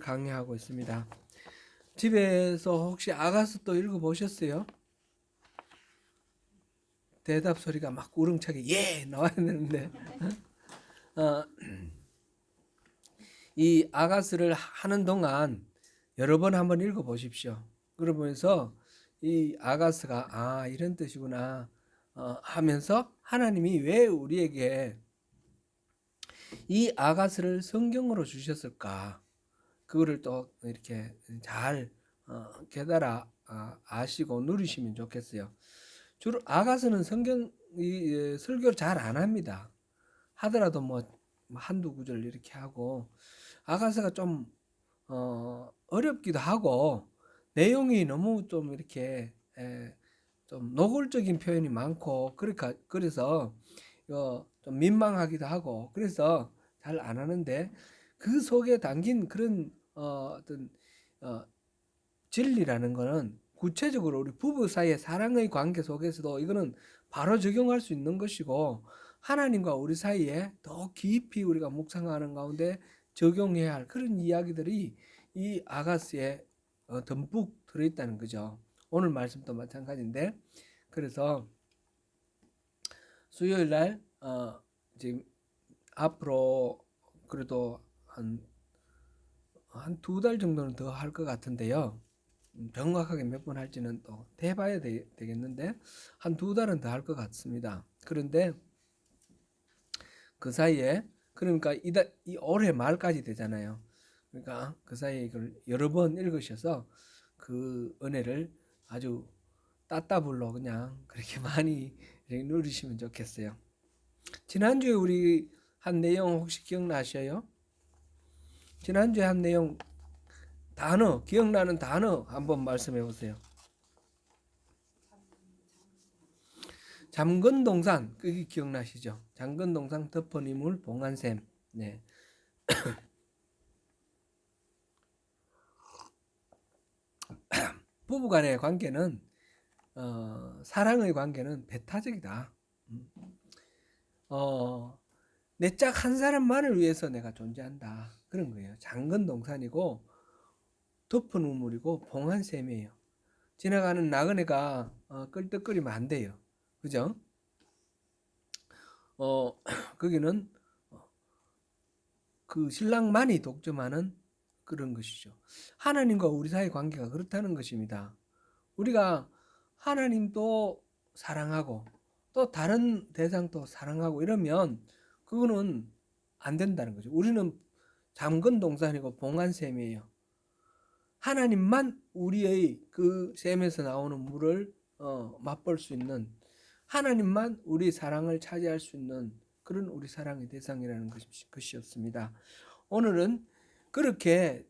강의하고 있습니다. 집에서 혹시 아가스 또 읽어보셨어요? 대답 소리가 막 우렁차게 예 나와야 되는데 어, 이 아가스를 하는 동안 여러 번 한번 읽어보십시오. 그러면서 이 아가스가 이런 뜻이구나 하면서 하나님이 왜 우리에게 이 아가스를 성경으로 주셨을까? 그거를 또 이렇게 잘 깨달아 아시고 누리시면 좋겠어요. 주로 아가서는 성경 설교를 잘 안 합니다. 하더라도 뭐 한두 구절 이렇게 하고 아가서가 좀 어렵기도 하고 내용이 너무 좀 이렇게 좀 노골적인 표현이 많고 그러니까 그래서 좀 민망하기도 하고 그래서 잘 안 하는데 그 속에 담긴 그런 어떤 어, 진리라는 거는 구체적으로 우리 부부 사이의 사랑의 관계 속에서도 이거는 바로 적용할 수 있는 것이고 하나님과 우리 사이에 더 깊이 우리가 묵상하는 가운데 적용해야 할 그런 이야기들이 이 아가스에 듬뿍 들어있다는 거죠. 오늘 말씀도 마찬가지인데 그래서 수요일 날 지금 앞으로 그래도 한 두 달 정도는 더 할 것 같은데요. 정확하게 몇 번 할지는 또 해봐야 되겠는데 한 두 달은 더 할 것 같습니다. 그런데 그 사이에 그러니까 이 올해 말까지 되잖아요. 그러니까 그 사이에 이걸 여러 번 읽으셔서 그 은혜를 아주 따따블로 그냥 그렇게 많이 누리시면 좋겠어요. 지난주에 우리 한 내용 혹시 기억나셔요? 지난주에 한 내용 단어 기억나는 단어 한번 말씀해 보세요. 잠건동산 그게 기억나시죠? 잠건동산 덮어니물 봉안샘. 네. 부부간의 관계는 사랑의 관계는 배타적이다. 내 짝 한 사람만을 위해서 내가 존재한다. 그런 거예요. 잠건동산이고 덮은 우물이고 봉안샘이에요. 지나가는 나그네가 끌떡거리면 안 돼요. 그죠? 거기는 그 신랑만이 독점하는 그런 것이죠. 하나님과 우리 사이 관계가 그렇다는 것입니다. 우리가 하나님도 사랑하고 또 다른 대상도 사랑하고 이러면 그거는 안 된다는 거죠. 우리는 잠건동산이고 봉안샘이에요. 하나님만 우리의 그 샘에서 나오는 물을 맛볼 수 있는 하나님만 우리 사랑을 차지할 수 있는 그런 우리 사랑의 대상이라는 것이었습니다. 오늘은 그렇게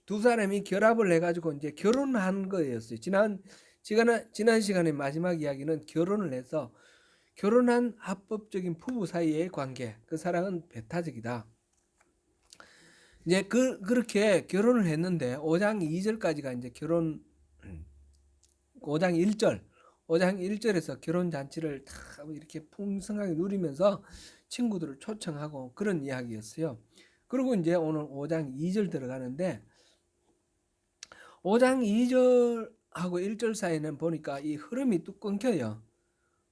두 사람이 결합을 해가지고 이제 결혼한 거였어요. 지난 시간에 마지막 이야기는 결혼을 해서 결혼한 합법적인 부부 사이의 관계, 그 사랑은 배타적이다. 이제 그렇게 결혼을 했는데 5장 2절까지가 이제 5장 1절, 5장 1절에서 결혼 잔치를 다 이렇게 풍성하게 누리면서 친구들을 초청하고 그런 이야기였어요. 그리고 이제 오늘 5장 2절 들어가는데 5장 2절하고 1절 사이는 보니까 이 흐름이 뚝 끊겨요.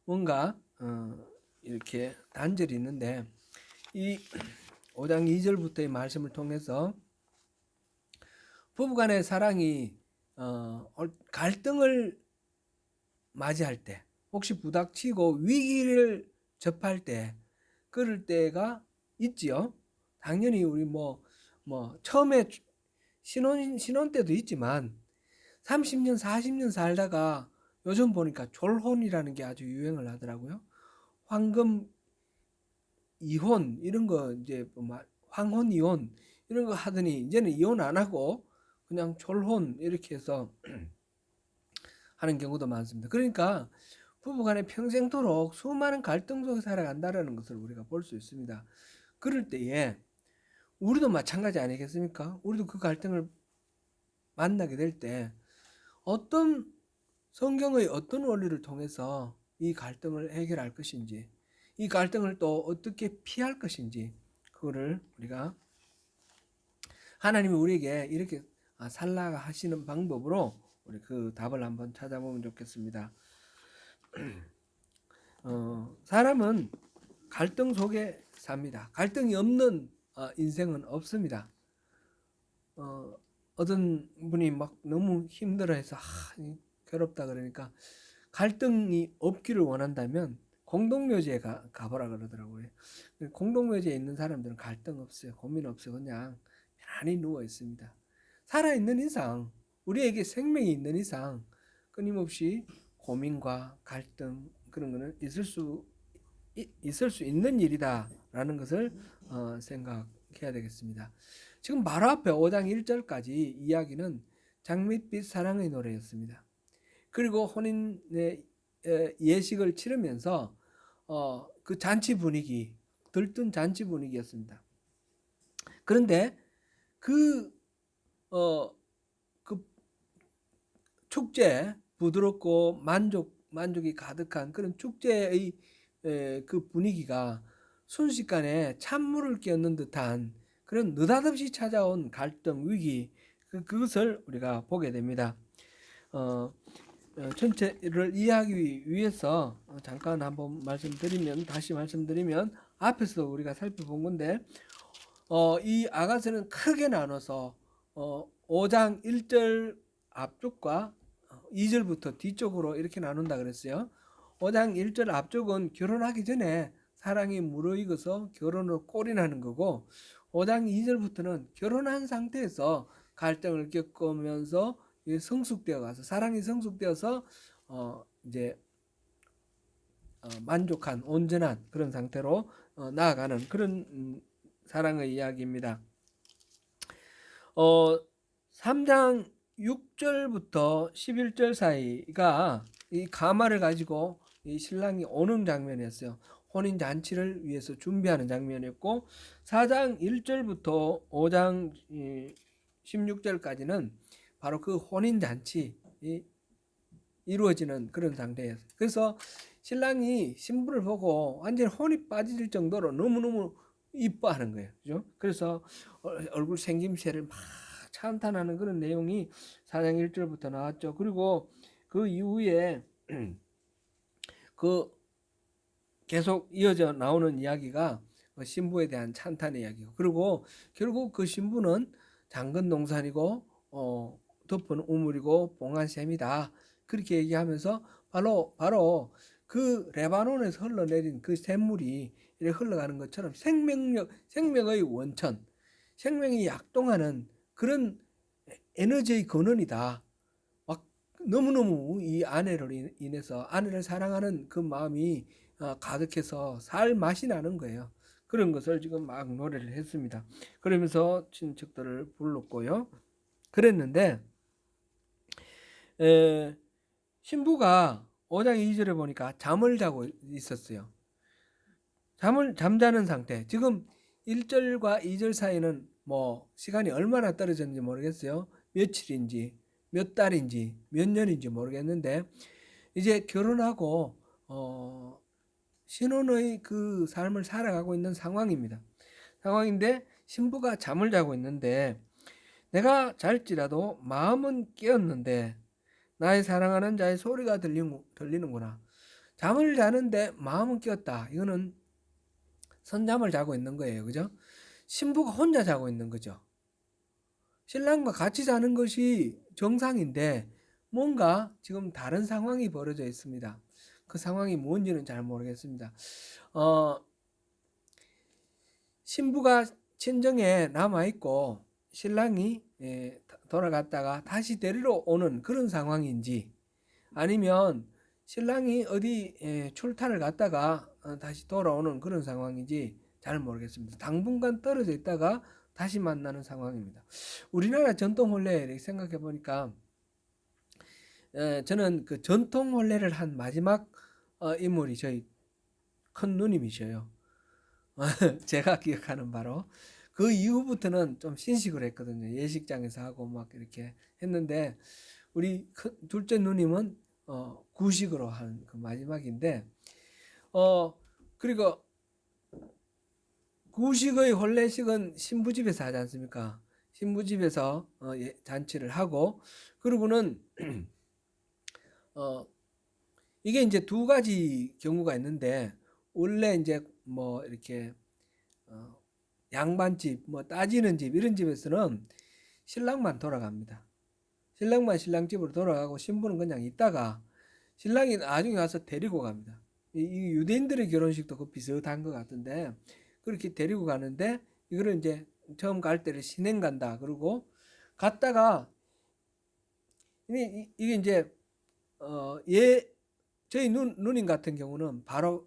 뭔가 이렇게 단절이 있는데 이 5장 2절부터의 말씀을 통해서 부부간의 사랑이 갈등을 맞이할 때 혹시 부닥치고 위기를 접할 때 그럴 때가 있지요. 당연히 우리 뭐 처음에 신혼 때도 있지만 30년 40년 살다가 요즘 보니까 졸혼이라는 게 아주 유행을 하더라고요. 황금 이혼 이런 거 이제 황혼 이혼 이런 거 하더니 이제는 이혼 안 하고 그냥 졸혼 이렇게 해서 하는 경우도 많습니다. 그러니까 부부간에 평생토록 수많은 갈등 속에 살아간다라는 것을 우리가 볼 수 있습니다. 그럴 때에 우리도 마찬가지 아니겠습니까? 우리도 그 갈등을 만나게 될 때 어떤 성경의 어떤 원리를 통해서 이 갈등을 해결할 것인지 이 갈등을 또 어떻게 피할 것인지 그거를 우리가 하나님이 우리에게 이렇게 살라가 하시는 방법으로 우리 그 답을 한번 찾아보면 좋겠습니다. 사람은 갈등 속에 삽니다. 갈등이 없는 인생은 없습니다. 어떤 분이 막 너무 힘들어해서 괴롭다 그러니까 갈등이 없기를 원한다면 공동묘지에 가보라 그러더라고요. 공동묘지에 있는 사람들은 갈등 없어요. 고민 없어요. 그냥 편안히 누워 있습니다. 살아있는 이상, 우리에게 생명이 있는 이상 끊임없이 고민과 갈등 그런 거는 있을 수 있는 일이다라는 것을 생각해야 되겠습니다. 지금 바로 앞에 5장 1절까지 이야기는 장밋빛 사랑의 노래였습니다. 그리고 혼인의 예식을 치르면서 그 잔치 분위기, 들뜬 잔치 분위기였습니다. 그런데 그 축제, 부드럽고 만족이 가득한 그런 축제의 그 분위기가 순식간에 찬물을 끼얹는 듯한 그런 느닷없이 찾아온 갈등, 위기, 그것을 우리가 보게 됩니다. 전체를 이해하기 위해서 잠깐 한번 다시 말씀드리면 앞에서 우리가 살펴본 건데 이 아가스는 크게 나눠서 5장 1절 앞쪽과 2절부터 뒤쪽으로 이렇게 나눈다 그랬어요. 5장 1절 앞쪽은 결혼하기 전에 사랑이 무르익어서 결혼으로 꼴이 나는 거고 5장 2절부터는 결혼한 상태에서 갈등을 겪으면서 성숙되어 가서 사랑이 성숙되어서 이제 만족한 온전한 그런 상태로 나아가는 그런 사랑의 이야기입니다. 3장 6절부터 11절 사이가 이 가마를 가지고 이 신랑이 오는 장면이었어요. 혼인 잔치를 위해서 준비하는 장면이었고 4장 1절부터 5장 16절까지는 바로 그 혼인 잔치 이루어지는 그런 상태였어요. 그래서 신랑이 신부를 보고 완전히 혼이 빠질 정도로 너무너무 이뻐하는 거예요. 그죠? 그래서 얼굴 생김새를 막 찬탄하는 그런 내용이 4장 1절부터 나왔죠. 그리고 그 이후에 그 계속 이어져 나오는 이야기가 신부에 대한 찬탄의 이야기고, 그리고 결국 그 신부는 장근 동산이고 덮은 우물이고 봉한 샘이다. 그렇게 얘기하면서 바로 그 레바논에서 흘러내린 그 샘물이 이렇게 흘러가는 것처럼 생명의 원천, 생명이 약동하는 그런 에너지의 근원이다. 막 너무너무 이 아내를 인해서 아내를 사랑하는 그 마음이 가득해서 살 맛이 나는 거예요. 그런 것을 지금 막 노래를 했습니다. 그러면서 친척들을 불렀고요. 그랬는데 신부가 5장 2절에 보니까 잠을 자고 있었어요. 잠자는 상태. 지금 1절과 2절 사이는 뭐 시간이 얼마나 떨어졌는지 모르겠어요. 며칠인지 몇 달인지 몇 년인지 모르겠는데 이제 결혼하고 신혼의 그 삶을 살아가고 있는 상황인데 신부가 잠을 자고 있는데 내가 잘지라도 마음은 깨었는데 나의 사랑하는 자의 소리가 들리는구나. 잠을 자는데 마음은 깨었다. 이거는 선잠을 자고 있는 거예요. 그죠? 신부가 혼자 자고 있는 거죠. 신랑과 같이 자는 것이 정상인데 뭔가 지금 다른 상황이 벌어져 있습니다. 그 상황이 뭔지는 잘 모르겠습니다. 신부가 친정에 남아있고 신랑이 돌아갔다가 다시 데리러 오는 그런 상황인지 아니면 신랑이 어디 출타를 갔다가 다시 돌아오는 그런 상황인지 잘 모르겠습니다. 당분간 떨어져 있다가 다시 만나는 상황입니다. 우리나라 전통 혼례 이렇게 생각해 보니까 저는 그 전통 혼례를 한 마지막 인물이 저희 큰 누님이셔요. 제가 기억하는 바로 그 이후부터는 좀 신식을 했거든요. 예식장에서 하고 막 이렇게 했는데 우리 둘째 누님은 구식으로 한 그 마지막인데 그리고 구식의 혼례식은 신부 집에서 하지 않습니까? 신부 집에서 잔치를 하고, 그리고는 어, 이게 이제 두 가지 경우가 있는데, 원래 이제 뭐 이렇게 어, 양반집, 뭐 따지는 집 이런 집에서는 신랑만 돌아갑니다. 신랑만 신랑 집으로 돌아가고 신부는 그냥 있다가 신랑이 나중에 와서 데리고 갑니다. 이 유대인들의 결혼식도 그 비슷한 것 같은데, 그렇게 데리고 가는데, 이거를 이제 처음 갈 때를 신행 간다. 그리고 갔다가 이게 이제 예, 저희 누님 같은 경우는 바로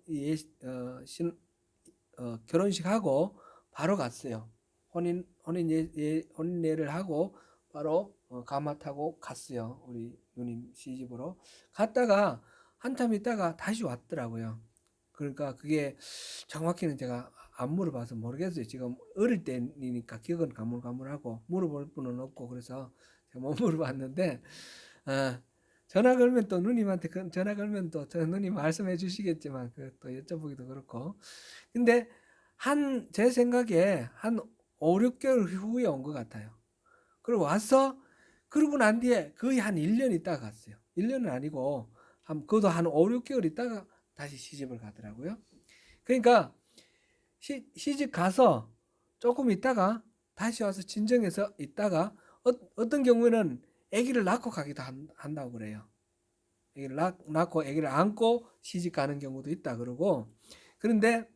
결혼식 하고 바로 갔어요. 혼인례를 하고 바로 가마 타고 갔어요. 우리 누님 시집으로. 갔다가 한참 있다가 다시 왔더라고요. 그러니까 그게 정확히는 제가 안 물어봐서 모르겠어요. 지금 어릴 때니까 기억은 가물가물하고 물어볼 분은 없고 그래서 제가 못 물어봤는데, 아, 전화 걸면 또 누님한테 전화 걸면 또 저 누님 말씀해 주시겠지만 또 여쭤보기도 그렇고. 근데 제 생각에 한 5, 6개월 후에 온 것 같아요. 그리고 와서 그러고 난 뒤에 거의 한 1년 있다가 갔어요. 1년은 아니고 그것도 한 5, 6개월 있다가 다시 시집을 가더라고요. 그러니까 시집 가서 조금 있다가 다시 와서 친정에서 있다가 어떤 경우에는 아기를 낳고 가기도 한다고 그래요. 아기를 낳고 아기를 안고 시집 가는 경우도 있다 그러고. 그런데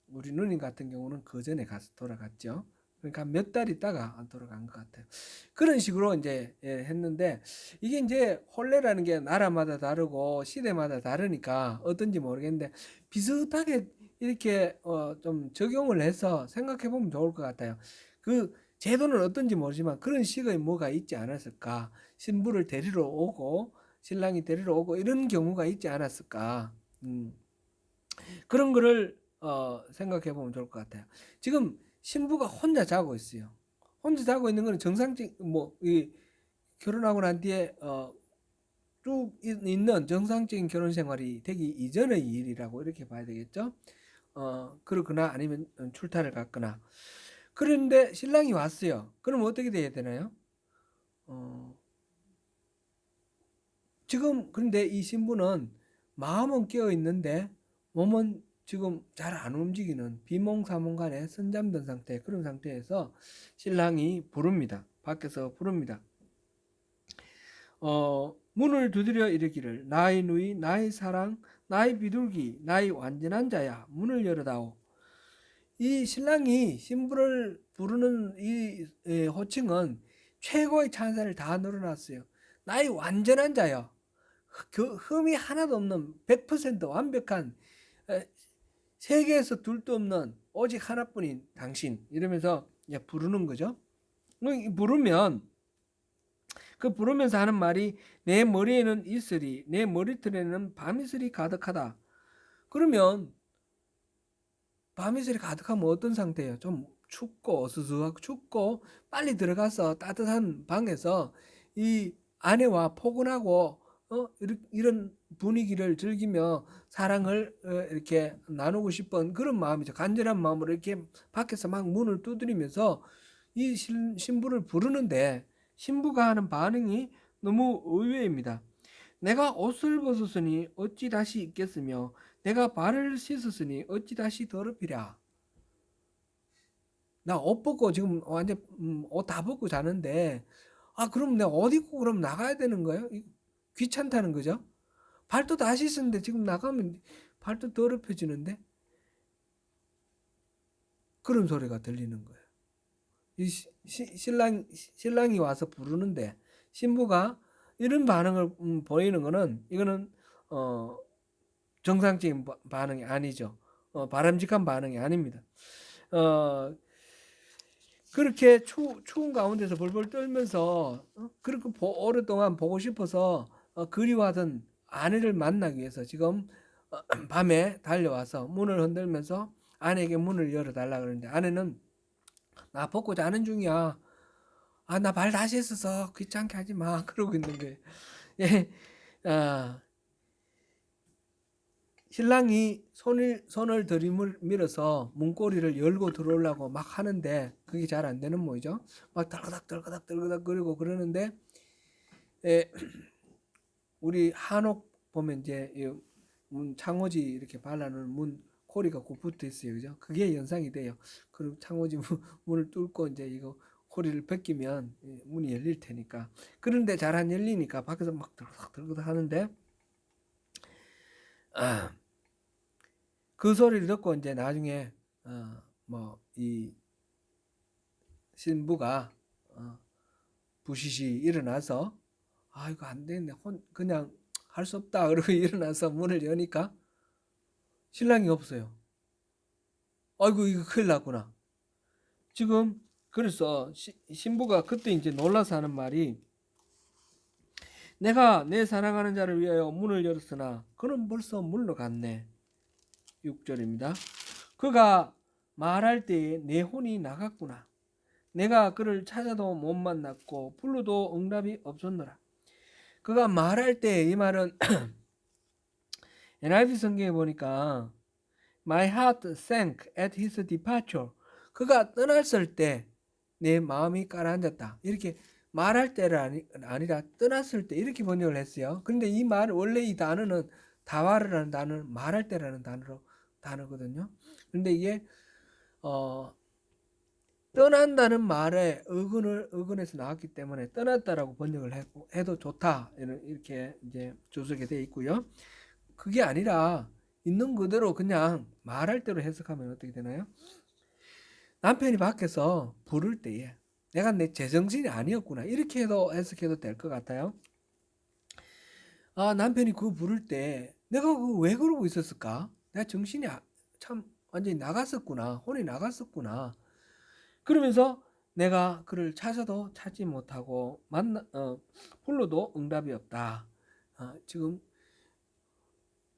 우리 누님 같은 경우는 그 전에 가서 돌아갔죠. 그러니까 몇 달 있다가 돌아간 것 같아요. 그런 식으로 이제 했는데, 이게 이제 혼례라는 게 나라마다 다르고 시대마다 다르니까 어떤지 모르겠는데, 비슷하게 이렇게 좀 적용을 해서 생각해 보면 좋을 것 같아요. 그 제도는 어떤지 모르지만 그런 식의 뭐가 있지 않았을까? 신부를 데리러 오고 신랑이 데리러 오고 이런 경우가 있지 않았을까? 그런 거를 생각해 보면 좋을 것 같아요. 지금 신부가 혼자 자고 있어요. 혼자 자고 있는 거는 정상적 이 결혼하고 난 뒤에 쭉 있는 정상적인 결혼 생활이 되기 이전의 일이라고 이렇게 봐야 되겠죠. 그렇거나 아니면 출타를 갔거나. 그런데 신랑이 왔어요. 그럼 어떻게 돼야 되나요? 어, 지금 그런데 이 신부는 마음은 깨어 있는데 몸은 지금 잘 안 움직이는 비몽사몽간에 선잠든 상태, 그런 상태에서 신랑이 부릅니다. 밖에서 부릅니다. 문을 두드려 이르기를 나의 누이 나의 사랑 나의 비둘기 나의 완전한 자야 문을 열어다오. 이 신랑이 신부를 부르는 이 호칭은 최고의 찬사를 다 늘어놨어요. 나의 완전한 자여, 그 흠이 하나도 없는 100% 완벽한, 세계에서 둘도 없는 오직 하나뿐인 당신, 이러면서 부르는 거죠. 부르면 그 부르면서 하는 말이 내 머리에는 이슬이 내 머리털에는 밤이슬이 가득하다. 그러면 밤이슬이 가득하면 어떤 상태예요? 좀 춥고 어수선하고 춥고 빨리 들어가서 따뜻한 방에서 이 아내와 포근하고 이런 분위기를 즐기며 사랑을 이렇게 나누고 싶은 그런 마음이죠. 간절한 마음으로 이렇게 밖에서 막 문을 두드리면서 이 신부를 부르는데, 신부가 하는 반응이 너무 의외입니다. 내가 옷을 벗었으니 어찌 다시 입겠으며 내가 발을 씻었으니 어찌 다시 더럽히랴. 나 옷 벗고 지금 완전 옷 다 벗고 자는데, 그럼 내가 옷 입고 그럼 나가야 되는 거예요? 귀찮다는 거죠. 발도 다 씻었는데 지금 나가면 발도 더럽혀지는데, 그런 소리가 들리는 거예요. 이 신랑이 와서 부르는데 신부가 이런 반응을 보이는 거는, 이거는 어, 정상적인 반응이 아니죠. 바람직한 반응이 아닙니다. 어, 그렇게 추운 가운데서 벌벌 떨면서 그렇게 오랫동안 보고 싶어서 그리워하던 아내를 만나기 위해서 지금 밤에 달려와서 문을 흔들면서 아내에게 문을 열어달라 그러는데, 아내는 나 벗고 자는 중이야. 나 발 다시 했어서 귀찮게 하지 마. 그러고 있는 거예요. 예. 아, 신랑이 손을 들이밀어서 문고리를 열고 들어오려고 막 하는데 그게 잘 안 되는 모이죠. 막 덜그닥 거리고 그러는데 에, 우리 한옥 보면 이제 문 창호지 이렇게 발라놓은 문 고리가 꼭 붙어 있어요, 그죠? 그게 연상이 돼요. 그리고 창호지 문을 뚫고 이제 이거 고리를 벗기면 문이 열릴 테니까. 그런데 잘 안 열리니까 밖에서 막 덜그닥 하는데 아, 그 소리를 듣고 이제 나중에 뭐 이 신부가 부시시 일어나서 아 이거 안 되겠네 그냥 할 수 없다 그러고 일어나서 문을 여니까 신랑이 없어요. 아이고 이거 큰일 났구나. 지금 그래서 신부가 그때 이제 놀라서 하는 말이 내가 내 사랑하는 자를 위하여 문을 열었으나 그는 벌써 물러갔네. 6절입니다. 그가 말할 때에 내 혼이 나갔구나. 내가 그를 찾아도 못 만났고 불러도 응답이 없었노라. 그가 말할 때 이 말은 NIV 성경에 보니까 My heart sank at his departure. 그가 떠났을 때 내 마음이 가라앉았다. 이렇게 말할 때가 아니라 떠났을 때 이렇게 번역을 했어요. 그런데 이 말 원래 이 단어는 다와르라는 단어는 말할 때라는 단어거든요. 그런데 이게 떠난다는 말에 어근에서 나왔기 때문에 떠났다라고 번역을 해도 좋다 이렇게 이제 주석에 되어 있고요. 그게 아니라 있는 그대로 그냥 말할 대로 해석하면 어떻게 되나요? 남편이 밖에서 부를 때에 내가 내 제정신이 아니었구나 이렇게 해석해도 될 것 같아요. 아 남편이 그거 부를 때 내가 그거 왜 그러고 있었을까? 내가 정신이 참 완전히 나갔었구나. 혼이 나갔었구나. 그러면서 내가 그를 찾아도 찾지 못하고 불러도 응답이 없다. 지금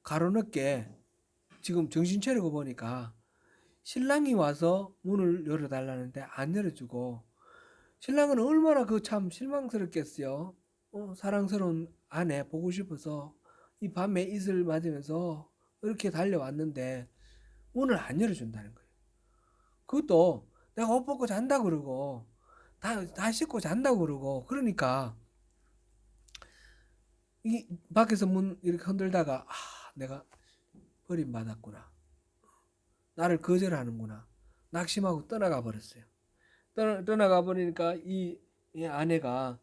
가로늦게 지금 정신 차리고 보니까 신랑이 와서 문을 열어달라는데 안 열어주고 신랑은 얼마나 그 참 실망스럽겠어요. 사랑스러운 아내 보고 싶어서 이 밤에 이슬 맞으면서 이렇게 달려왔는데 문을 안 열어준다는 거예요. 그것도 내가 옷 벗고 잔다 그러고 다 씻고 잔다 그러고 그러니까 이 밖에서 문 이렇게 흔들다가 내가 버림받았구나. 나를 거절하는구나. 낙심하고 떠나가 버렸어요. 떠나가 버리니까 이 아내가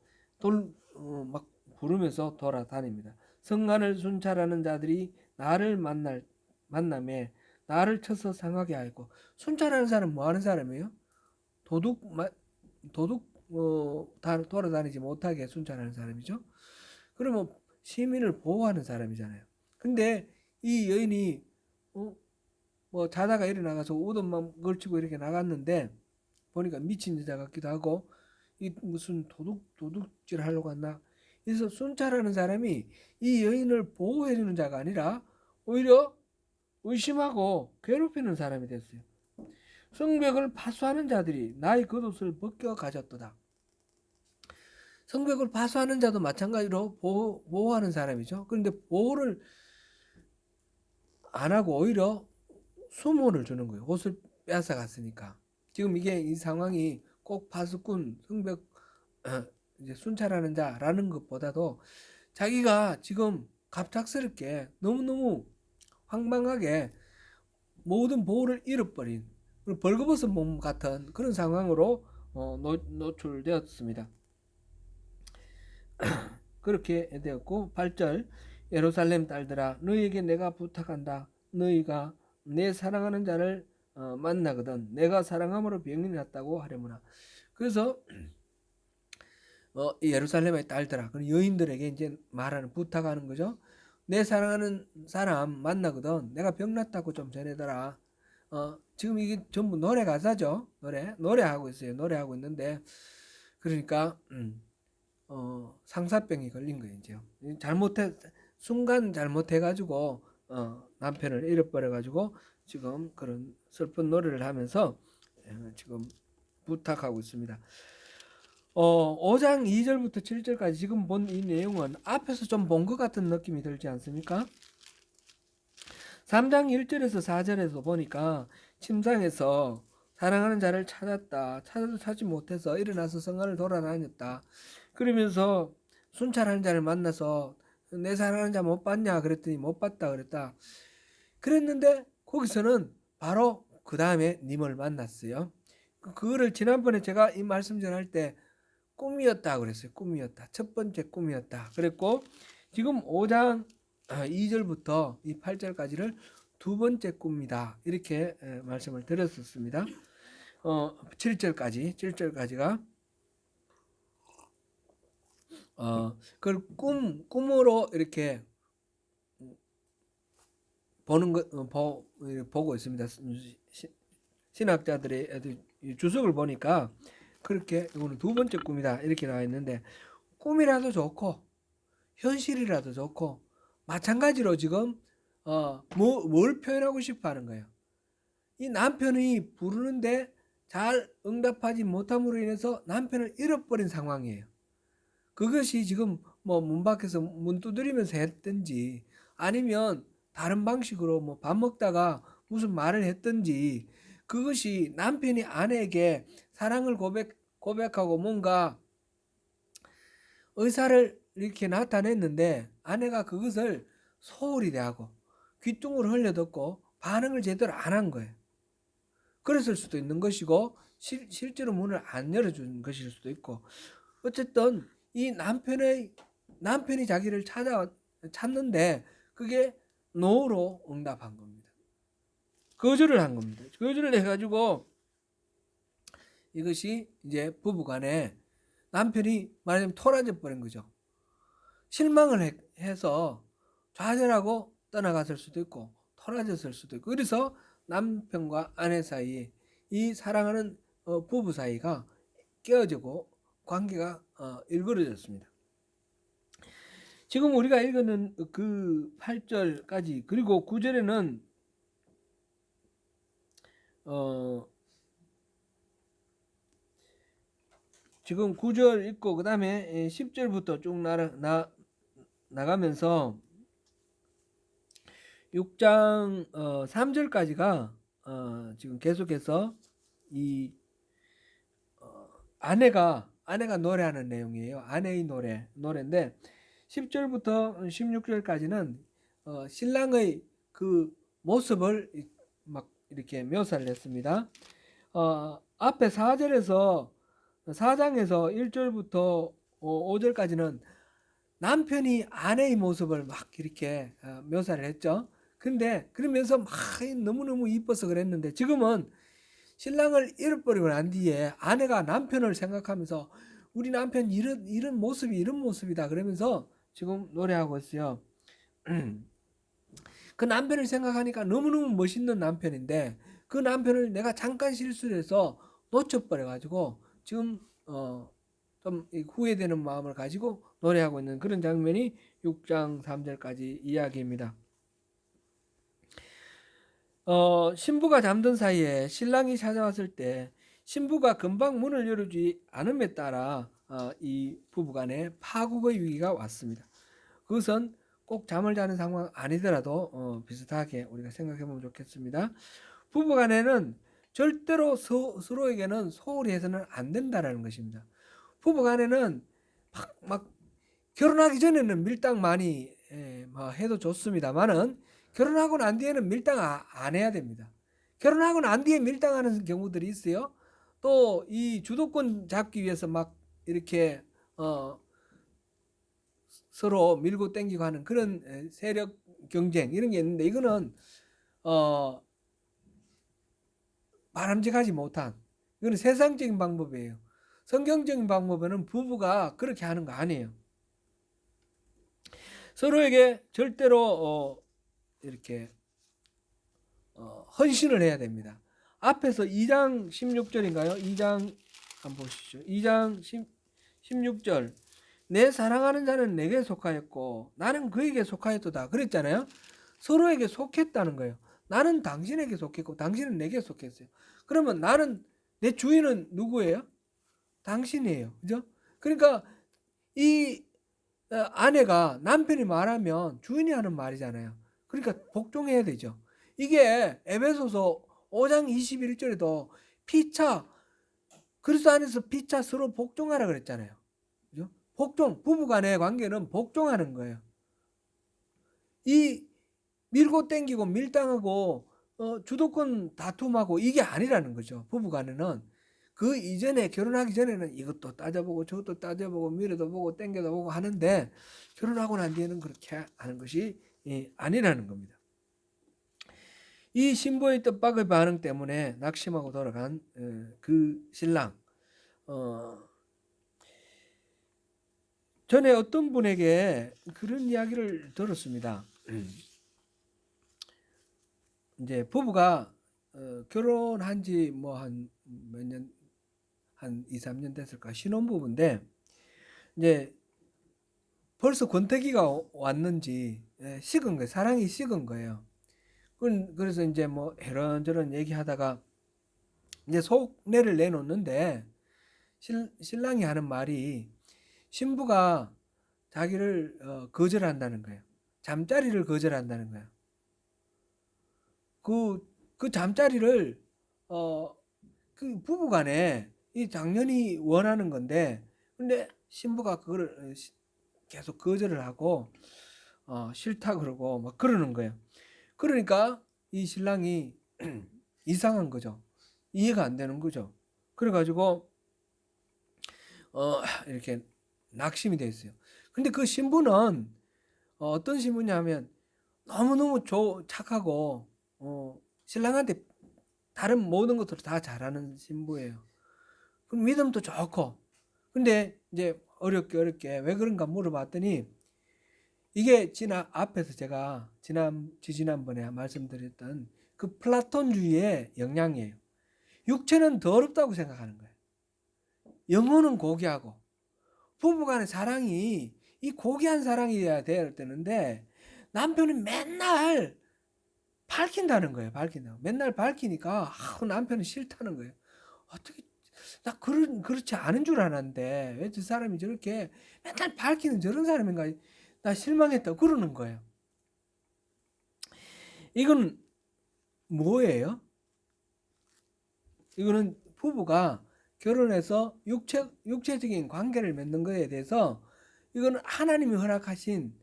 막 부르면서 돌아다닙니다. 성간을 순찰하는 자들이 나를 만남에 나를 쳐서 상하게 하고 순찰하는 사람은 뭐 하는 사람이에요? 도둑 돌아다니지 못하게 순찰하는 사람이죠. 그러면 시민을 보호하는 사람이잖아요. 근데 이 여인이 뭐 자다가 일어나가서 옷만 걸치고 이렇게 나갔는데 보니까 미친 여자 같기도 하고 이 무슨 도둑질 하려고 했나. 그래서 순찰하는 사람이 이 여인을 보호해주는 자가 아니라 오히려 의심하고 괴롭히는 사람이 됐어요. 성벽을 파수하는 자들이 나의 겉옷을 벗겨 가졌도다. 성벽을 파수하는 자도 마찬가지로 보호하는 사람이죠. 그런데 보호를 안 하고 오히려 수모를 주는 거예요. 옷을 뺏어갔으니까. 지금 이게 이 상황이 꼭 파수꾼, 성벽 이제 순찰하는 자라는 것보다도 자기가 지금 갑작스럽게 너무너무 황망하게 모든 보호를 잃어버린 벌거벗은 몸 같은 그런 상황으로 노출되었습니다. 그렇게 되었고 8절 예루살렘 딸들아 너희에게 내가 부탁한다. 너희가 내 사랑하는 자를 만나거든 내가 사랑함으로 병이 났다고 하려무나. 그래서 이 예루살렘의 딸들아 그 여인들에게 이제 말하는 부탁하는 거죠. 내 사랑하는 사람 만나거든 내가 병났다고 좀 전해더라. 지금 이게 전부 노래 가사죠. 노래하고 있어요. 노래하고 있는데 그러니까 상사병이 걸린 거예요. 이제 순간 잘못해가지고 남편을 잃어버려가지고 지금 그런 슬픈 노래를 하면서 지금 부탁하고 있습니다. 5장 2절부터 7절까지 지금 본 이 내용은 앞에서 좀 본 것 같은 느낌이 들지 않습니까? 3장 1절에서 4절에서 보니까 침상에서 사랑하는 자를 찾았다. 찾아도 찾지 못해서 일어나서 성안을 돌아다녔다. 그러면서 순찰하는 자를 만나서 내 사랑하는 자 못 봤냐 그랬더니 못 봤다 그랬다. 그랬는데 거기서는 바로 그 다음에 님을 만났어요. 그거를 지난번에 제가 이 말씀 전할 때 꿈이었다 그랬어요. 꿈이었다. 첫 번째 꿈이었다. 그랬고 지금 5장 2절부터 이 8절까지를 두 번째 꿈이다. 이렇게 말씀을 드렸었습니다. 7절까지가 그걸 꿈으로 이렇게 보는 거 보고 있습니다. 신학자들의 주석을 보니까 그렇게 이거는 두 번째 꿈이다 이렇게 나와 있는데 꿈이라도 좋고 현실이라도 좋고 마찬가지로 지금 뭘 표현하고 싶어 하는 거예요. 이 남편이 부르는데 잘 응답하지 못함으로 인해서 남편을 잃어버린 상황이에요. 그것이 지금 뭐 문 밖에서 문 두드리면서 했든지 아니면 다른 방식으로 뭐 밥 먹다가 무슨 말을 했든지 그것이 남편이 아내에게 사랑을 고백하고 뭔가 의사를 이렇게 나타냈는데 아내가 그것을 소홀히 대하고 귀뚱을 흘려듣고 반응을 제대로 안 한 거예요. 그랬을 수도 있는 것이고 실제로 문을 안 열어준 것일 수도 있고 어쨌든 이 남편이 자기를 찾는데 그게 노로 응답한 겁니다. 거절을 한 겁니다. 거절을 해가지고 이것이 이제 부부간에 남편이 말하자면 토라져 버린 거죠. 실망을 해서 좌절하고 떠나갔을 수도 있고 토라졌을 수도 있고 그래서 남편과 아내 사이에 이 사랑하는 부부 사이가 깨어지고 관계가 일그러졌습니다. 지금 우리가 읽은 그 8절까지 그리고 9절에는 지금 9절 읽고 그 다음에 10절부터 쭉 나가면서 6장 3절까지가 지금 계속해서 이 아내가 노래하는 내용이에요. 아내의 노래인데 10절부터 16절까지는 신랑의 그 모습을 막 이렇게 묘사를 했습니다. 앞에 4장에서 1절부터 5절까지는 남편이 아내의 모습을 막 이렇게 묘사를 했죠. 근데 그러면서 막 너무너무 이뻐서 그랬는데 지금은 신랑을 잃어버리고 난 뒤에 아내가 남편을 생각하면서 우리 남편 이런 모습이 이런 모습이다 그러면서 지금 노래하고 있어요. 그 남편을 생각하니까 너무너무 멋있는 남편인데 그 남편을 내가 잠깐 실수를 해서 놓쳐버려 가지고 지금 좀 후회되는 마음을 가지고 노래하고 있는 그런 장면이 6장 3절까지 이야기입니다. 신부가 잠든 사이에 신랑이 찾아왔을 때 신부가 금방 문을 열어주지 않음에 따라 이 부부간에 파국의 위기가 왔습니다. 그것은 꼭 잠을 자는 상황 아니더라도 비슷하게 우리가 생각해 보면 좋겠습니다. 부부간에는 절대로 서로에게는 소홀히 해서는 안 된다는 것입니다. 부부간에는 막 결혼하기 전에는 밀당 많이 해도 좋습니다만은 결혼하고 난 뒤에는 밀당 안 해야 됩니다. 결혼하고 난 뒤에 밀당하는 경우들이 있어요. 또 이 주도권 잡기 위해서 막 이렇게 서로 밀고 땡기고 하는 그런 세력 경쟁 이런 게 있는데 이거는 바람직하지 못한 이거는 세상적인 방법이에요. 성경적인 방법에는 부부가 그렇게 하는 거 아니에요. 서로에게 절대로 이렇게 헌신을 해야 됩니다. 앞에서 2장 16절인가요? 2장 한번 보시죠. 2장 16절 내 사랑하는 자는 내게 속하였고 나는 그에게 속하였도다 그랬잖아요. 서로에게 속했다는 거예요. 나는 당신에게 속했고 당신은 내게 속했어요. 그러면 내 주인은 누구예요? 당신이에요. 그죠? 그러니까 이 아내가 남편이 말하면 주인이 하는 말이잖아요. 그러니까 복종해야 되죠. 이게 에베소서 5장 21절에도 피차, 그리스도 안에서 피차 서로 복종하라 그랬잖아요. 그죠? 복종, 부부 간의 관계는 복종하는 거예요. 이 밀고 땡기고 밀당하고 주도권 다툼하고 이게 아니라는 거죠. 부부 간에는 그 이전에, 결혼하기 전에는 이것도 따져보고 저것도 따져보고 밀어도 보고 땡겨도 보고 하는데, 결혼하고 난 뒤에는 그렇게 하는 것이 아니라는 겁니다. 이 신부의 뜻밖의 반응 때문에 낙심하고 돌아간 그 신랑, 전에 어떤 분에게 그런 이야기를 들었습니다. 이제 부부가 결혼한 지 뭐 한 몇 년, 한 2, 3년 됐을까, 신혼부부인데 이제 벌써 권태기가 왔는지 식은 거예요. 사랑이 식은 거예요. 그래서 이제 뭐 이런저런 얘기하다가 이제 속내를 내놓는데, 신랑이 하는 말이 신부가 자기를 거절한다는 거예요. 잠자리를 거절한다는 거예요. 그 잠자리를 그 부부간에 이 당연히 원하는 건데, 근데 신부가 그거를 계속 거절을 하고 싫다 그러고 막 그러는 거예요. 그러니까 이 신랑이 이상한 거죠. 이해가 안 되는 거죠. 그래가지고 이렇게 낙심이 돼 있어요. 근데 그 신부는 어떤 신부냐면 너무너무 착하고 신랑한테 다른 모든 것들을 다 잘하는 신부예요. 그럼 믿음도 좋고. 근데 이제 어렵게 왜 그런가 물어봤더니, 이게 앞에서 제가 지난번에 말씀드렸던 그 플라톤주의의 영향이에요. 육체는 더럽다고 생각하는 거예요. 영혼은 고귀하고, 부부간의 사랑이 이 고귀한 사랑이어야 되는데, 남편이 맨날 밝힌다는 거예요. 맨날 밝히니까 남편은 싫다는 거예요. 어떻게, 나 그렇지 않은 줄 알았는데 왜 저 사람이 저렇게 맨날 밝히는 저런 사람인가, 나 실망했다 그러는 거예요. 이건 뭐예요? 이거는 부부가 결혼해서 육체적인 관계를 맺는 것에 대해서, 이거는 하나님이 허락하신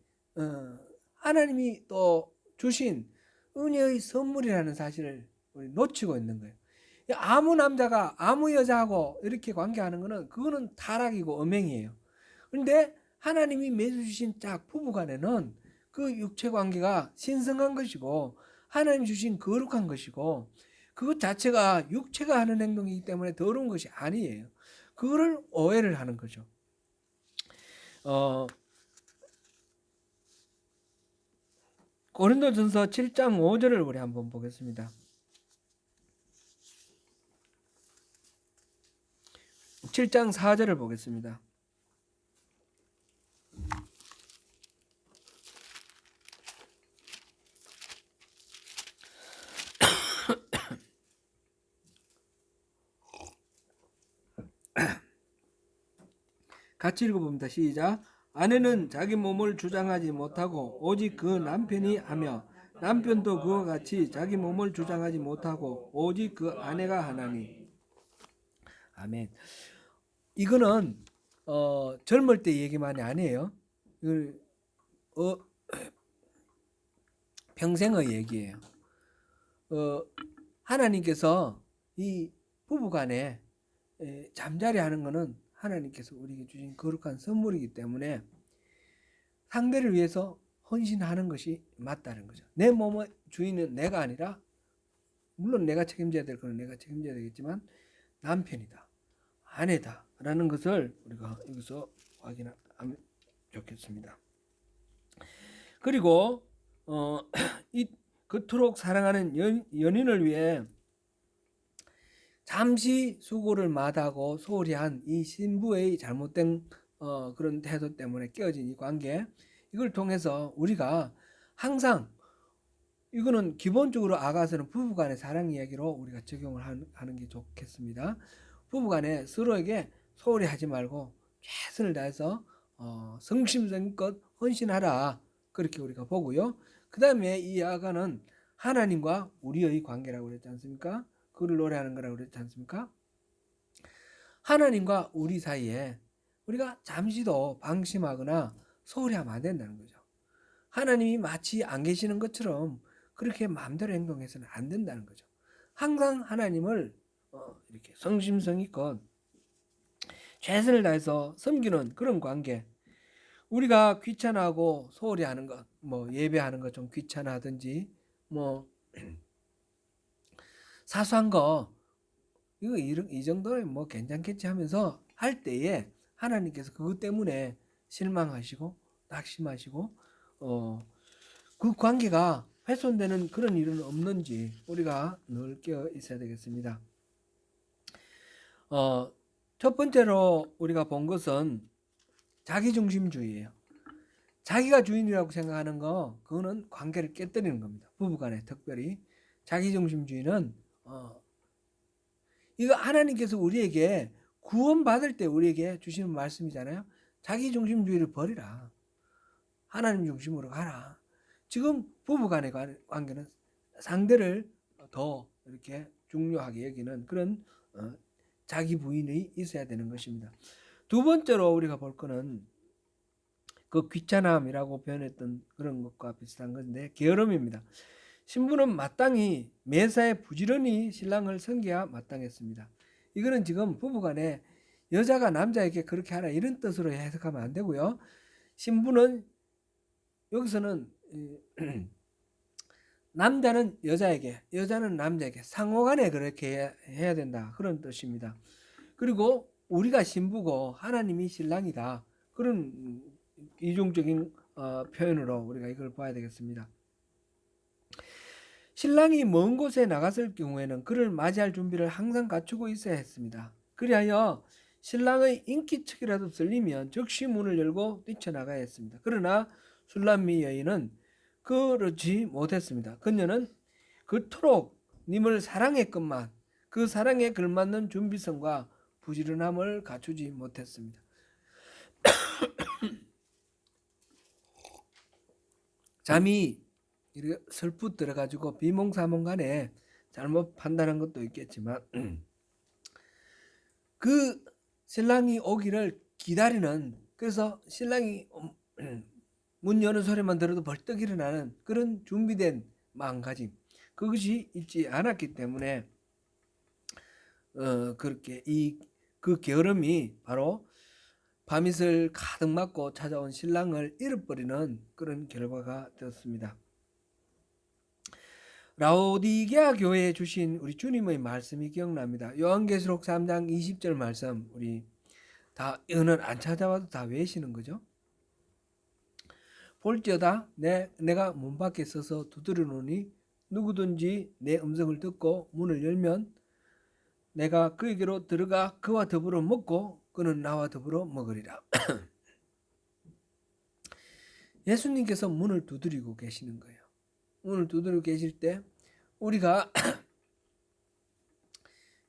하나님이 또 주신 은혜의 선물이라는 사실을 우리 놓치고 있는 거예요. 아무 남자가 아무 여자하고 이렇게 관계하는 거는, 그거는 타락이고 음행이에요. 그런데 하나님이 맺어주신 짝 부부간에는 그 육체 관계가 신성한 것이고, 하나님 주신 거룩한 것이고, 그것 자체가 육체가 하는 행동이기 때문에 더러운 것이 아니에요. 그거를 오해를 하는 거죠. 고린도전서 7장 5절을 우리 한번 보겠습니다. 7장 4절을 보겠습니다. 같이 읽어봅니다. 시작. 아내는 자기 몸을 주장하지 못하고 오직 그 남편이 하며, 남편도 그와 같이 자기 몸을 주장하지 못하고 오직 그 아내가 하나니. 아멘. 이거는 젊을 때 얘기만이 아니에요. 평생의 얘기예요. 하나님께서 이 부부간에 잠자리 하는 거는 하나님께서 우리에게 주신 거룩한 선물이기 때문에 상대를 위해서 헌신하는 것이 맞다는 거죠. 내 몸의 주인은 내가 아니라, 물론 내가 책임져야 될 거는 내가 책임져야 되겠지만 남편이다, 아내다 라는 것을 우리가 여기서 확인하면 좋겠습니다. 그리고 이 그토록 사랑하는 연인을 위해 잠시 수고를 마다하고 소홀히 한 이 신부의 잘못된 그런 태도 때문에 깨어진 이 관계, 이걸 통해서 우리가 항상, 이거는 기본적으로 아가서는 부부간의 사랑 이야기로 우리가 적용을 하는 게 좋겠습니다. 부부간에 서로에게 소홀히 하지 말고 최선을 다해서 성심성의껏 헌신하라, 그렇게 우리가 보고요. 그 다음에 이 아가는 하나님과 우리의 관계라고 그랬지 않습니까? 그걸 노래하는 거라고 그랬지 않습니까? 하나님과 우리 사이에 우리가 잠시도 방심하거나 소홀히 하면 안 된다는 거죠. 하나님이 마치 안 계시는 것처럼 그렇게 마음대로 행동해서는 안 된다는 거죠. 항상 하나님을 이렇게 성심성의껏 최선을 다해서 섬기는 그런 관계. 우리가 귀찮아하고 소홀히 하는 것, 뭐 예배하는 것 좀 귀찮아하든지, 뭐 사소한 거 이거 이 정도는 뭐 괜찮겠지 하면서 할 때에 하나님께서 그것 때문에 실망하시고 낙심하시고 그 관계가 훼손되는 그런 일은 없는지 우리가 늘 깨어 있어야 되겠습니다. 첫 번째로 우리가 본 것은 자기중심주의예요. 자기가 주인이라고 생각하는 거, 그거는 관계를 깨뜨리는 겁니다. 부부간에 특별히 자기중심주의는 이거 하나님께서 우리에게 구원받을 때 우리에게 주시는 말씀이잖아요. 자기중심주의를 버리라. 하나님 중심으로 가라. 지금 부부간의 관계는 상대를 더 이렇게 중요하게 여기는 그런 자기 부인이 있어야 되는 것입니다. 두 번째로 우리가 볼 거는 그 귀찮음이라고 표현했던 그런 것과 비슷한 건데 게으름입니다. 신부는 마땅히 매사에 부지런히 신랑을 섬겨야 마땅했습니다. 이거는 지금 부부간에 여자가 남자에게 그렇게 하라 이런 뜻으로 해석하면 안 되고요. 신부는 여기서는 남자는 여자에게, 여자는 남자에게 상호간에 그렇게 해야 된다 그런 뜻입니다. 그리고 우리가 신부고 하나님이 신랑이다 그런 이중적인 표현으로 우리가 이걸 봐야 되겠습니다. 신랑이 먼 곳에 나갔을 경우에는 그를 맞이할 준비를 항상 갖추고 있어야 했습니다. 그리하여 신랑의 인기척이라도 들리면 즉시 문을 열고 뛰쳐나가야 했습니다. 그러나 술람미 여인은 그렇지 못했습니다. 그녀는 그토록 님을 사랑했건만 그 사랑에 걸맞는 준비성과 부지런함을 갖추지 못했습니다. 잠이 이렇게 슬프 들어가지고 비몽사몽간에 잘못 판단한 것도 있겠지만 그 신랑이 오기를 기다리는, 그래서 신랑이 문 여는 소리만 들어도 벌떡 일어나는 그런 준비된 마음가짐, 그것이 있지 않았기 때문에 그렇게 그 게으름이 바로 밤이슬 가득 맞고 찾아온 신랑을 잃어버리는 그런 결과가 되었습니다. 라오디게아 교회에 주신 우리 주님의 말씀이 기억납니다. 요한계시록 3장 20절 말씀, 우리 다 이거는 안 찾아봐도 다 외시는 거죠. 볼지어다 내가 문 밖에 서서 두드려노니 누구든지 내 음성을 듣고 문을 열면 내가 그에게로 들어가 그와 더불어 먹고 그는 나와 더불어 먹으리라. 예수님께서 문을 두드리고 계시는 거예요. 문을 두드리고 계실 때 우리가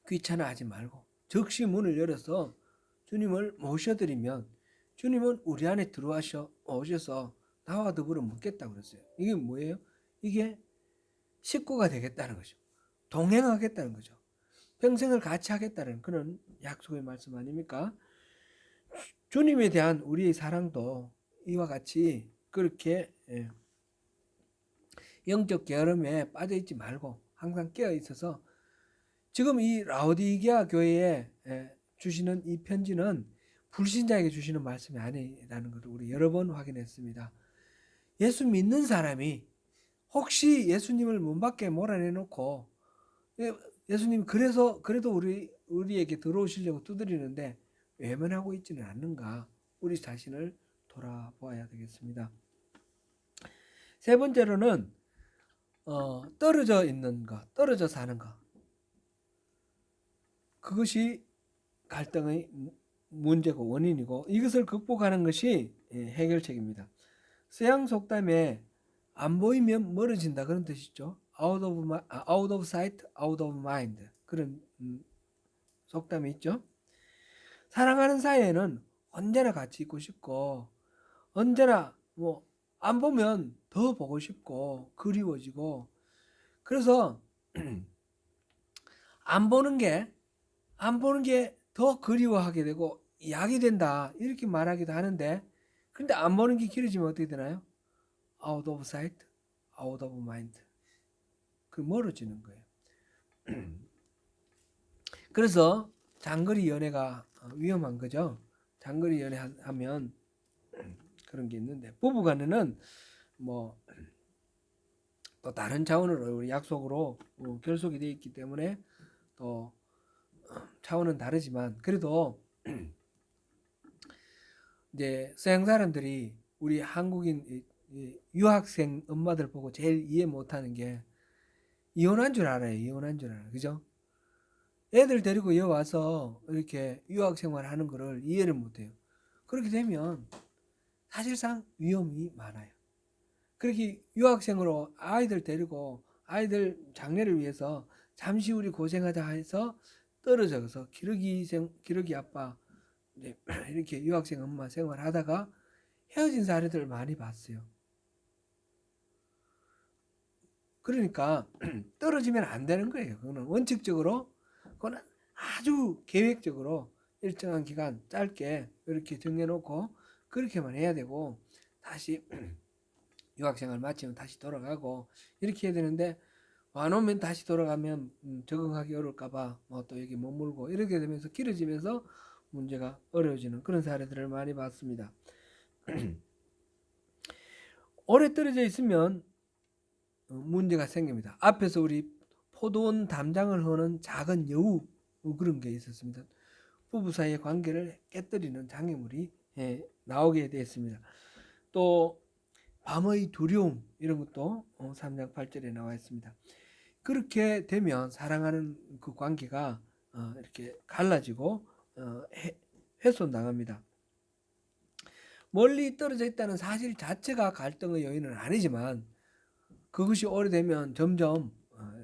귀찮아하지 말고 즉시 문을 열어서 주님을 모셔드리면 주님은 우리 안에 오셔서 나와 더불어 먹겠다고 그랬어요. 이게 뭐예요? 이게 식구가 되겠다는 거죠. 동행하겠다는 거죠. 평생을 같이 하겠다는 그런 약속의 말씀 아닙니까? 주님에 대한 우리의 사랑도 이와 같이 그렇게 영적 게으름에 빠져있지 말고 항상 깨어있어서, 지금 이 라오디게아 교회에 주시는 이 편지는 불신자에게 주시는 말씀이 아니라는 것을 우리 여러 번 확인했습니다. 예수 믿는 사람이 혹시 예수님을 문 밖에 몰아내놓고 예수님 그래도 우리에게 들어오시려고 두드리는데 외면하고 있지는 않는가, 우리 자신을 돌아보아야 되겠습니다. 세 번째로는 떨어져 있는 것, 떨어져 사는 것, 그것이 갈등의 문제고 원인이고 이것을 극복하는 것이 해결책입니다. 서양 속담에 안 보이면 멀어진다 그런 뜻이죠. out of sight, out of mind 그런 속담이 있죠. 사랑하는 사이에는 언제나 같이 있고 싶고 언제나 뭐 안 보면 더 보고 싶고 그리워지고, 그래서 안 보는 게 더 그리워하게 되고 약이 된다 이렇게 말하기도 하는데, 근데 안 보는 게 길어지면 어떻게 되나요? Out of sight, out of mind. 그 멀어지는 거예요. 그래서 장거리 연애가 위험한 거죠. 장거리 연애하면 그런 게 있는데, 부부간에는 뭐 또 다른 차원으로 우리 약속으로 결속이 되어 있기 때문에 또 차원은 다르지만, 그래도 이제 서양 사람들이 우리 한국인 유학생 엄마들 보고 제일 이해 못하는 게 이혼한 줄 알아요. 이혼한 줄 알아요. 그죠? 애들 데리고 여기 와서 이렇게 유학 생활하는 거를 이해를 못해요. 그렇게 되면 사실상 위험이 많아요. 그렇게 유학생으로 아이들 데리고 아이들 장래를 위해서 잠시 우리 고생하자 해서 떨어져서 기러기 아빠 이렇게 유학생 엄마 생활하다가 헤어진 사례들을 많이 봤어요. 그러니까 떨어지면 안 되는 거예요. 그거는 원칙적으로, 그거는 아주 계획적으로 일정한 기간 짧게 이렇게 정해놓고 그렇게만 해야 되고, 다시 유학생활 마치면 다시 돌아가고 이렇게 해야 되는데, 와놓으면 다시 돌아가면 적응하기 어려울까봐 뭐 또 여기 머물고 이렇게 되면서 길어지면서 문제가 어려워지는 그런 사례들을 많이 봤습니다. 오래 떨어져 있으면 문제가 생깁니다. 앞에서 우리 포도원 담장을 허는 작은 여우, 그런 게 있었습니다. 부부 사이의 관계를 깨뜨리는 장애물이 나오게 되었습니다. 또 밤의 두려움, 이런 것도 3장 8절에 나와 있습니다. 그렇게 되면 사랑하는 그 관계가 이렇게 갈라지고 훼손당합니다. 멀리 떨어져 있다는 사실 자체가 갈등의 요인은 아니지만, 그것이 오래되면 점점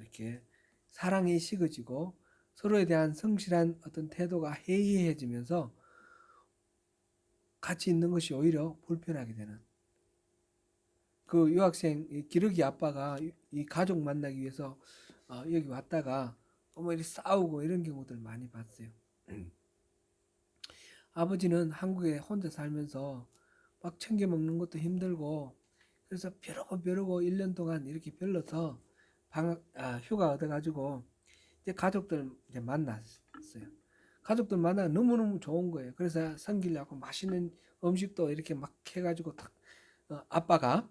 이렇게 사랑이 식어지고 서로에 대한 성실한 어떤 태도가 해이해지면서 같이 있는 것이 오히려 불편하게 되는, 그 유학생 기러기 아빠가 이 가족 만나기 위해서 여기 왔다가 뭐 이렇게 싸우고 이런 경우들 많이 봤어요. 아버지는 한국에 혼자 살면서 막 챙겨 먹는 것도 힘들고, 그래서 벼르고 1년 동안 이렇게 별러서 휴가 얻어가지고 이제 가족들 이제 만났어요. 가족들 만나 너무너무 좋은 거예요. 그래서 섬기려고 맛있는 음식도 이렇게 막 해가지고 아빠가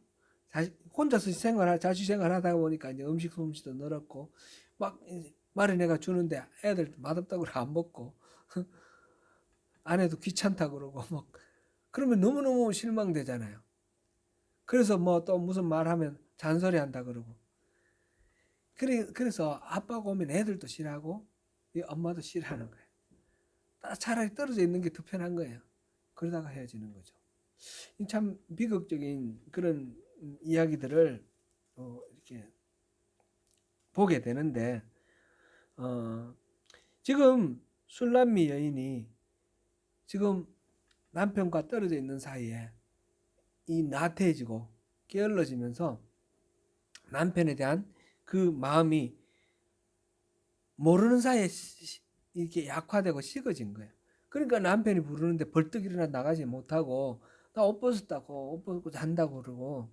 혼자서 자취 생활하다 보니까 이제 음식 솜씨도 늘었고 막 마련해가 주는데 애들 맛없다고 안 먹고 아내도 귀찮다 그러고 막, 그러면 너무너무 실망되잖아요. 그래서 뭐 또 무슨 말하면 잔소리한다 그러고, 그래서 아빠가 오면 애들도 싫어하고 엄마도 싫어하는 거예요. 차라리 떨어져 있는 게 더 편한 거예요. 그러다가 헤어지는 거죠. 참 비극적인 그런 이야기들을 이렇게 보게 되는데, 지금 술람미 여인이 지금 남편과 떨어져 있는 사이에 이 나태해지고 게을러지면서 남편에 대한 그 마음이 모르는 사이에 이렇게 약화되고 식어진 거예요. 그러니까 남편이 부르는데 벌떡 일어나 나가지 못하고, 나 옷 벗었다고, 옷 벗고 잔다고 그러고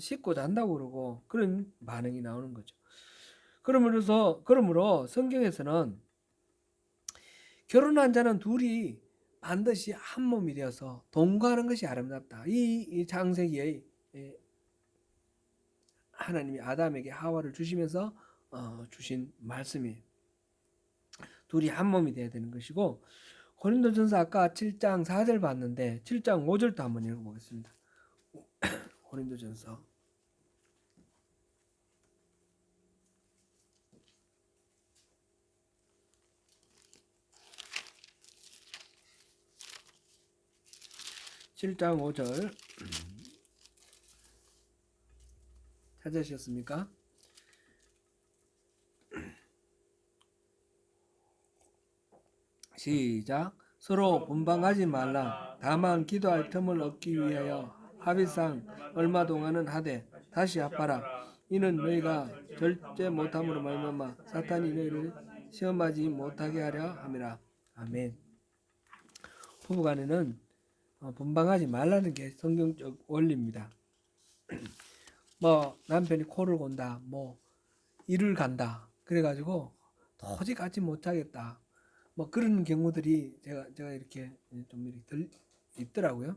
씻고 잔다고 그러고 그런 반응이 나오는 거죠. 그러므로 성경에서는 결혼한 자는 둘이 반드시 한 몸이 되어서 동거하는 것이 아름답다. 이 창세기에 하나님이 아담에게 하와를 주시면서 주신 말씀이에요. 둘이 한 몸이 되어야 되는 것이고, 고린도전서 아까 7장 4절 봤는데 7장 5절도 한번 읽어보겠습니다. 고린도전서 7장 5절 찾으셨습니까? 시작. 서로 분방하지 말라. 다만 기도할 틈을 얻기 위하여 합의상 얼마 동안은 하되 다시 합하라. 이는 너희가 절제 못함으로 말미암아 사탄이 너희를 시험하지 못하게 하려 함이라. 아멘. 부부간에는 분방하지 말라는 게 성경적 원리입니다. 뭐 남편이 코를 곤다, 뭐 일을 간다, 그래가지고 도저히 같이 못하겠다, 뭐 그런 경우들이 제가 이렇게 좀 이렇게 있더라고요.